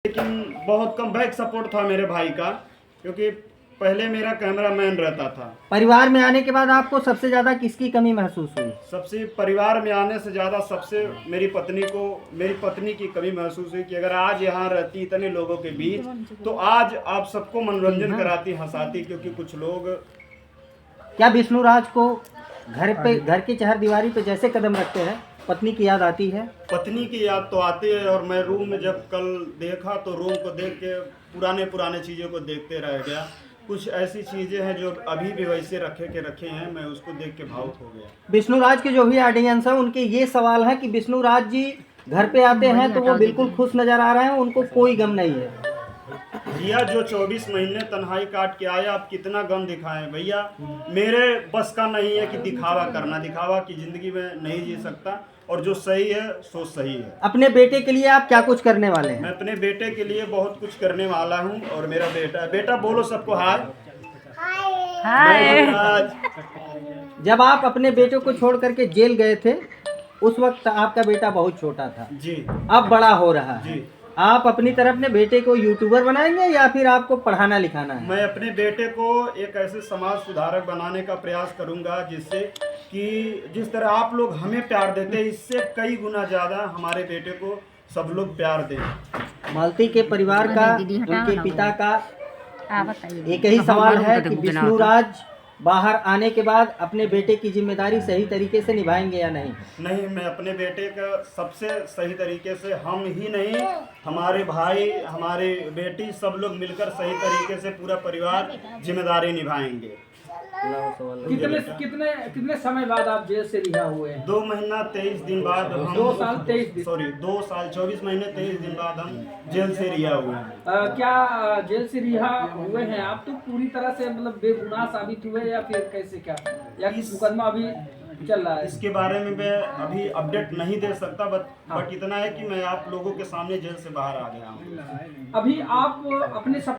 लेकिन बहुत come back support था मेरे भाई का, क्योंकि पहले मेरा कैमरामैन रहता था। परिवार में आने के बाद आपको सबसे ज्यादा किसकी कमी महसूस हुई? सबसे परिवार में आने से ज़्यादा सबसे मेरी पत्नी की कमी महसूस हुई कि अगर आज यहाँ रहती इतने लोगों के बीच तो आज आप सबको मनोरंजन कराती, हंसाती, क्योंकि कुछ लोग। क्या विष्णु राज को घर की चहारदीवारी पे जैसे कदम रखते हैं पत्नी की याद आती है? पत्नी की याद तो आती है, और मैं रूम में जब कल देखा तो रूम को देख के पुराने चीज़ों को देखते रह गया। कुछ ऐसी चीज़ें हैं जो अभी भी वैसे रखे हैं, मैं उसको देख के भावुक हो गया। विष्णु राज के जो भी ऑडियंस है उनके ये सवाल है कि विष्णु राज जी घर पे आते हैं तो वो बिल्कुल खुश नजर आ रहे हैं, उनको कोई गम नहीं है। भैया जो 24 महीने तन्हाई काट के आया, आप कितना गम दिखाएं भैया। मेरे बस का नहीं है कि दिखावा करना, दिखावा की ज़िंदगी में नहीं जी सकता, और जो सही है सो सही है। अपने बेटे के लिए आप क्या कुछ करने वाले हैं? मैं अपने बेटे के लिए बहुत कुछ करने वाला हूं, और मेरा बेटा बोलो सबको हाय हाय। जब आप अपने बेटे को छोड़ करके जेल गए थे उस वक्त आपका बेटा बहुत छोटा था जी, अब बड़ा हो रहा है जी। आप अपनी तरफ अपने बेटे को यूट्यूबर बनाएंगे या फिर आपको पढ़ाना लिखाना है? मैं अपने बेटे को एक ऐसे समाज सुधारक बनाने का प्रयास करूंगा जिससे कि जिस तरह आप लोग हमें प्यार देते हैं, इससे कई गुना ज़्यादा हमारे बेटे को सब लोग प्यार दें। मालती के परिवार का, उनके पिता का एक ही सवाल है कि विष्णु राज बाहर आने के बाद अपने बेटे की जिम्मेदारी सही तरीके से निभाएंगे या नहीं? नहीं, मैं अपने बेटे का सबसे सही तरीके से, हम ही नहीं हमारे भाई, हमारे बेटी, सब लोग मिलकर सही तरीके से पूरा परिवार जिम्मेदारी निभाएंगे। कितने समय बाद आप जेल से रिहा हुए हैं? 2 महीना 23 दिन बाद हम 2 साल 23 दिन। सॉरी 2 साल 24 महीने 23 दिन बाद हम जेल से रिहा हुए हैं। क्या जेल से रिहा हुए हैं आप तो पूरी तरह से मतलब बेगुनाह साबित हुए या फिर कैसे, क्या या कि मुकदमा अभी चल रहा है? इसके बारे में मैं अभी अपडेट नहीं दे सकता, बट इतना है कि मैं आप लोगों के सामने जेल से बाहर आ गया हूँ। अभी आप अपने